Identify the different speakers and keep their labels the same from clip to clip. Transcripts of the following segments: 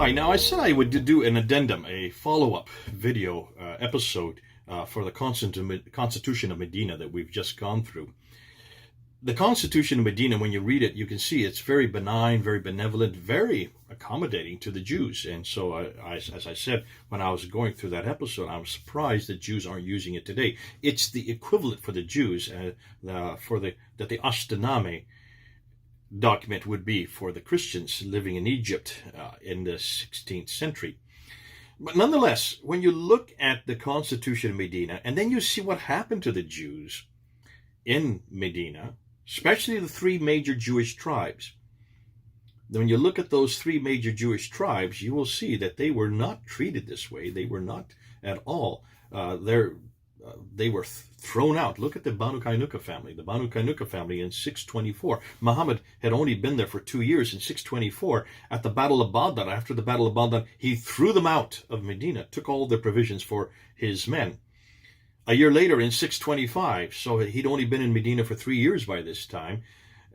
Speaker 1: Hi, now I said I would do an addendum, a follow-up video episode for the Constitution of Medina that we've just gone through. The Constitution of Medina, when you read it, you can see it's very benign, very benevolent, very accommodating to the Jews. And so, as I said, when I was going through that episode, I was surprised that Jews aren't using it today. It's the equivalent for the Jews that the Ashtename document would be for the Christians living in Egypt in the 16th century. But nonetheless, when you look at the Constitution of Medina, and then you see what happened to the Jews in Medina, especially the three major Jewish tribes, when you look at those three major Jewish tribes, you will see that they were not treated this way. They were not at all. They were thrown out. Look at the Banu Kainuka family. The Banu Kainuka family in 624. Muhammad had only been there for 2 years. In 624, at the Battle of Badr, after the Battle of Badr, he threw them out of Medina, took all the provisions for his men. A year later, in 625, so he'd only been in Medina for 3 years by this time,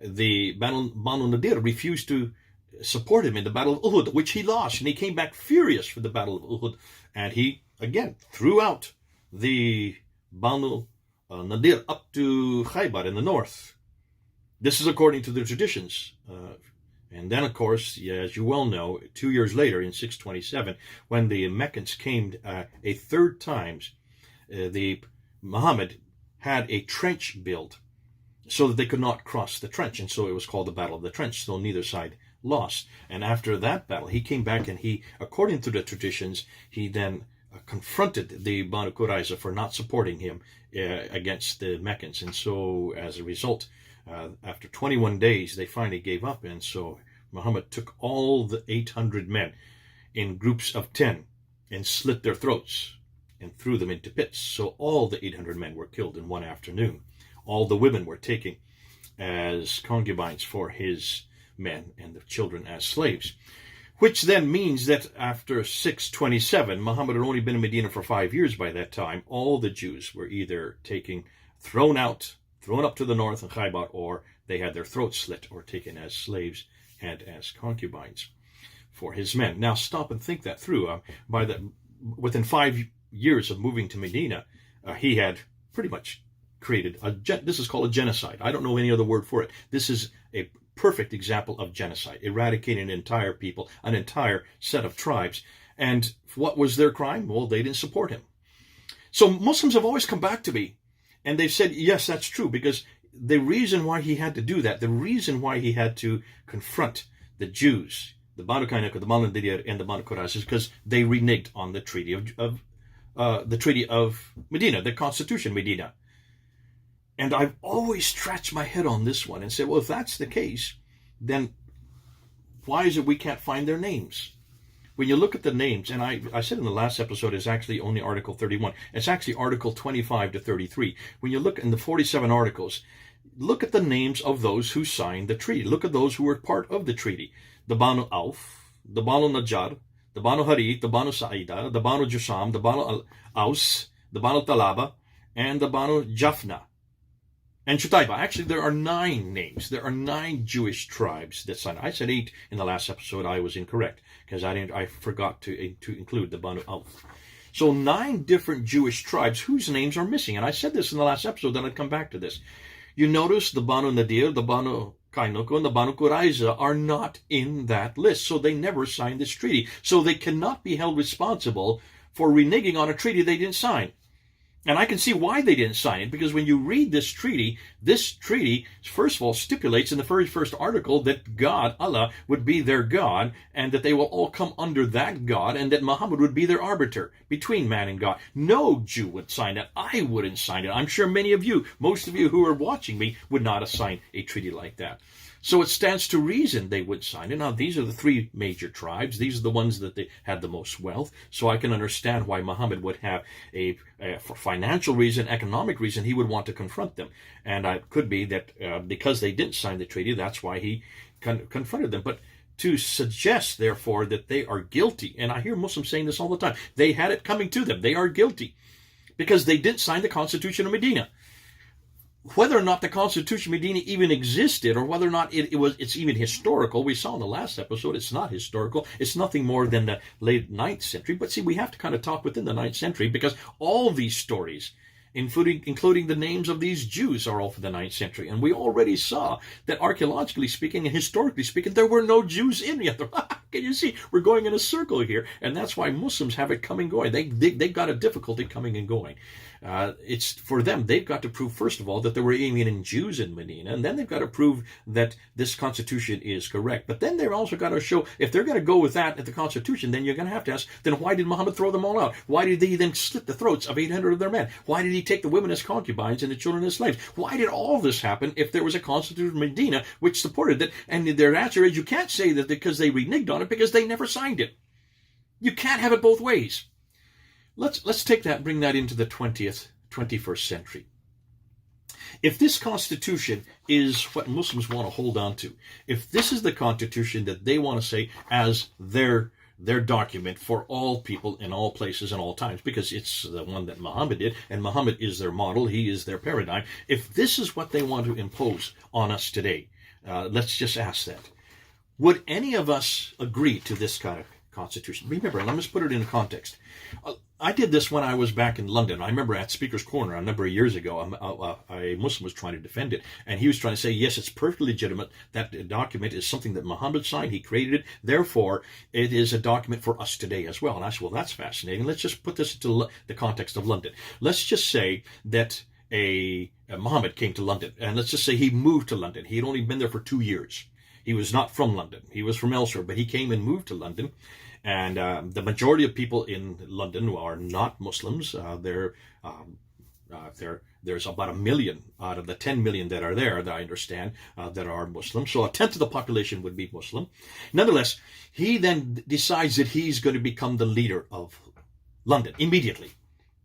Speaker 1: the Banu Nadir refused to support him in the Battle of Uhud, which he lost, and he came back furious for the Battle of Uhud, and he, again, threw out the Banu Nadir up to Khaybar in the north. This is according to the traditions. And then, of course, as you well know, 2 years later, in 627, when the Meccans came a third time, Muhammad had a trench built so that they could not cross the trench, and so it was called the Battle of the Trench, so neither side lost. And after that battle, he came back and he, according to the traditions, he then confronted the Banu Qurayza for not supporting him against the Meccans. And so, as a result, after 21 days, they finally gave up. And so Muhammad took all the 800 men in groups of 10 and slit their throats and threw them into pits. So all the 800 men were killed in one afternoon. All the women were taken as concubines for his men and the children as slaves. Which then means that after 627, Muhammad had only been in Medina for 5 years by that time. All the Jews were either thrown up to the north in Khaybar, or they had their throats slit or taken as slaves and as concubines for his men. Now stop and think that through. Within 5 years of moving to Medina, he had pretty much created this is called a genocide. I don't know any other word for it. This is a perfect example of genocide, eradicating an entire people, an entire set of tribes. And what was their crime? Well, they didn't support him. So Muslims have always come back to me, and they've said, yes, that's true, because the reason why he had to do that, the reason why he had to confront the Jews, the Banu Kainuka, the Banu Nadir, and the Banu Qurayza, is because they reneged on the Treaty of Medina, the Constitution of Medina. And I've always scratched my head on this one and said, well, if that's the case, then why is it we can't find their names? When you look at the names, and I said in the last episode, it's actually only Article 31. It's actually Article 25 to 33. When you look in the 47 articles, look at the names of those who signed the treaty. Look at those who were part of the treaty. The Banu Auf, the Banu Najjar, the Banu Harith, the Banu Sa'ida, the Banu Jusam, the Banu Aus, the Banu Talaba, and the Banu Jafna. And Shutaiba. Actually, there are 9 names. There are 9 Jewish tribes that signed. I said 8 in the last episode. I was incorrect because I forgot to include the Banu Auf. So 9 different Jewish tribes whose names are missing. And I said this in the last episode, then I'd come back to this. You notice the Banu Nadir, the Banu Kainuka, and the Banu Qurayza are not in that list. So they never signed this treaty. So they cannot be held responsible for reneging on a treaty they didn't sign. And I can see why they didn't sign it, because when you read this treaty, first of all, stipulates in the very first article that God, Allah, would be their God, and that they will all come under that God, and that Muhammad would be their arbiter between man and God. No Jew would sign it. I wouldn't sign it. I'm sure many of you, most of you who are watching me, would not have signed a treaty like that. So it stands to reason they would sign it. Now, these are the 3 major tribes. These are the ones that they had the most wealth. So I can understand why Muhammad would have for financial reason, economic reason, he would want to confront them. And it could be that because they didn't sign the treaty, that's why he confronted them. But to suggest, therefore, that they are guilty, and I hear Muslims saying this all the time, they had it coming to them. They are guilty because they didn't sign the Constitution of Medina. whether or not the Constitution Medina even existed, or whether or not it's even historical. We saw in the last episode it's not historical. It's nothing more than the late 9th century. But see, we have to kind of talk within the 9th century, because all these stories, including the names of these Jews, are all from the 9th century. And we already saw that archaeologically speaking and historically speaking, there were no Jews in yet. Can you see? We're going in a circle here. And that's why Muslims have it coming and going. They've got a difficulty coming and going. It's for them, they've got to prove, first of all, that there were even Jews in Medina, and then they've got to prove that this constitution is correct. But then they've also got to show, if they're going to go with that at the constitution, then you're going to have to ask, then why did Muhammad throw them all out? Why did he then slit the throats of 800 of their men? Why did he take the women as concubines and the children as slaves? Why did all this happen if there was a constitution of Medina which supported it? And their answer is, you can't say that because they reneged on it, because they never signed it. You can't have it both ways. Let's take that, bring that into the 21st century. If this constitution is what Muslims want to hold on to, if this is the constitution that they want to say as their document for all people in all places and all times, because it's the one that Muhammad did, and Muhammad is their model, he is their paradigm. If this is what they want to impose on us today, let's just ask that. Would any of us agree to this kind of constitution? Remember, let me just put it in context. I did this when I was back in London. I remember at Speaker's Corner a number of years ago, a Muslim was trying to defend it, and he was trying to say, yes, it's perfectly legitimate. That document is something that Muhammad signed. He created it. Therefore, it is a document for us today as well. And I said, well, that's fascinating. Let's just put this into the context of London. Let's just say that Muhammad came to London, and let's just say he moved to London. He had only been there for 2 years. He was not from London. He was from elsewhere, but he came and moved to London. And the majority of people in London are not Muslims. There's about 1 million out of the 10 million that are there, that I understand, that are Muslim. So a tenth of the population would be Muslim. Nonetheless, he then decides that he's going to become the leader of London immediately,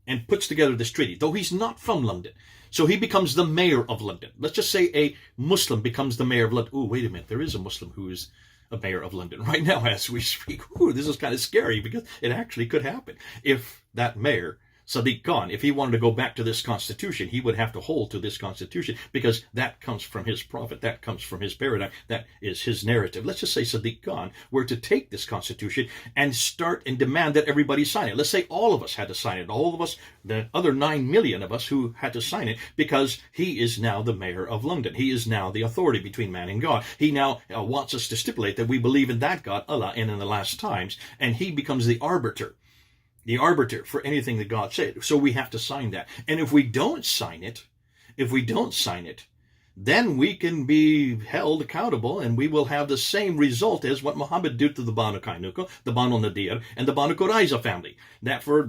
Speaker 1: and puts together this treaty, though he's not from London. So he becomes the mayor of London. Let's just say a Muslim becomes the mayor of London. Oh, wait a minute. There is a Muslim who is a mayor of London right now as we speak. Ooh, this is kind of scary, because it actually could happen. If that mayor, Sadiq Khan, if he wanted to go back to this constitution, he would have to hold to this constitution, because that comes from his prophet, that comes from his paradigm, that is his narrative. Let's just say Sadiq Khan were to take this constitution and start and demand that everybody sign it. Let's say all of us had to sign it, all of us, the other 9 million of us who had to sign it, because he is now the mayor of London. He is now the authority between man and God. He now wants us to stipulate that we believe in that God, Allah, and in the last times, and he becomes the arbiter for anything that God said. So we have to sign that. And if we don't sign it, then we can be held accountable, and we will have the same result as what Muhammad did to the Banu Kainuka, the Banu Nadir, and the Banu Qurayza family. Therefore,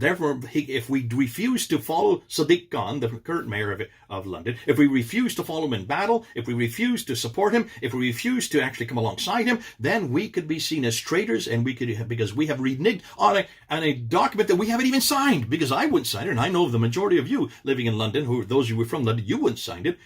Speaker 1: if we refuse to follow Sadiq Khan, the current mayor of London, if we refuse to follow him in battle, if we refuse to support him, if we refuse to actually come alongside him, then we could be seen as traitors, and because we have reneged on a document that we haven't even signed, because I wouldn't sign it, and I know the majority of you living in London, those who were from London, you wouldn't sign it.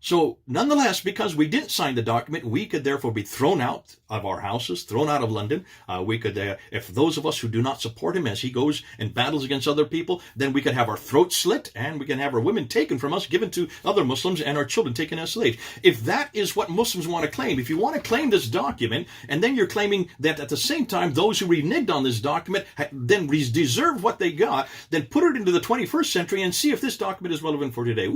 Speaker 1: So, nonetheless, because we didn't sign the document, we could therefore be thrown out of our houses, thrown out of London. We could, if those of us who do not support him as he goes and battles against other people, then we could have our throats slit, and we can have our women taken from us, given to other Muslims, and our children taken as slaves. If that is what Muslims want to claim, if you want to claim this document, and then you're claiming that at the same time those who reneged on this document then deserve what they got, then put it into the 21st century and see if this document is relevant for today.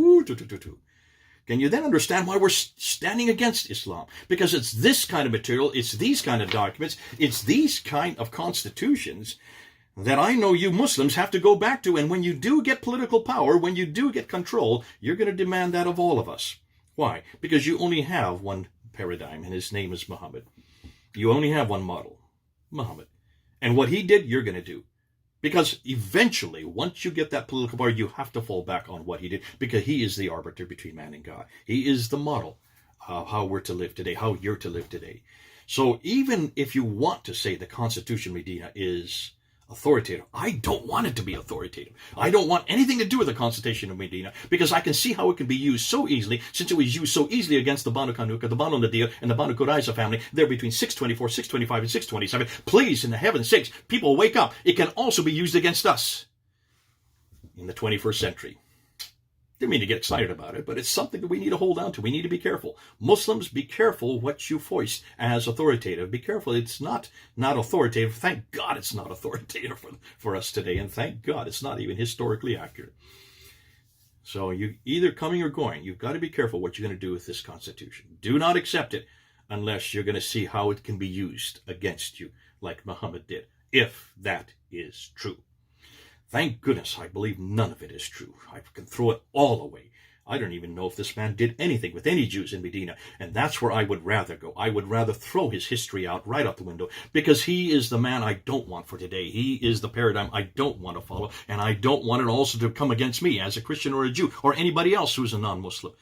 Speaker 1: Can you then understand why we're standing against Islam? Because it's this kind of material, it's these kind of documents, it's these kind of constitutions that I know you Muslims have to go back to. And when you do get political power, when you do get control, you're going to demand that of all of us. Why? Because you only have one paradigm, and his name is Muhammad. You only have one model, Muhammad. And what he did, you're going to do. Because eventually, once you get that political power, you have to fall back on what he did, because he is the arbiter between man and God. He is the model of how we're to live today, how you're to live today. So even if you want to say the Constitution Medina is authoritative, I don't want it to be authoritative. I don't want anything to do with the Constitution of Medina, because I can see how it can be used so easily, since it was used so easily against the Banu Kanuka, the Banu Nadir, and the Banu Qurayza family. They're between 624, 625, and 627. Please, in the heaven's sakes, people wake up. It can also be used against us in the 21st century. Didn't mean to get excited about it, but it's something that we need to hold on to. We need to be careful. Muslims, be careful what you foist as authoritative. Be careful. It's not authoritative. Thank God it's not authoritative for us today. And thank God it's not even historically accurate. So you either coming or going, you've got to be careful what you're going to do with this Constitution. Do not accept it unless you're going to see how it can be used against you, like Muhammad did, if that is true. Thank goodness I believe none of it is true. I can throw it all away. I don't even know if this man did anything with any Jews in Medina, and that's where I would rather go. I would rather throw his history out right out the window, because he is the man I don't want for today. He is the paradigm I don't want to follow, and I don't want it also to come against me as a Christian or a Jew or anybody else who's a non-Muslim.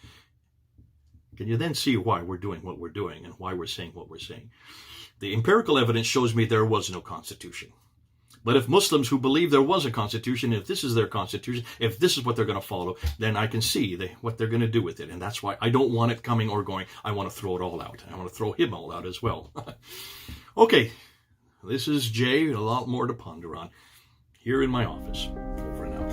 Speaker 1: Can you then see why we're doing what we're doing and why we're saying what we're saying? The empirical evidence shows me there was no Constitution. But if Muslims who believe there was a Constitution, if this is their Constitution, if this is what they're going to follow, then I can see what they're going to do with it. And that's why I don't want it coming or going. I want to throw it all out. I want to throw him all out as well. Okay, this is Jay. A lot more to ponder on here in my office. Over and out.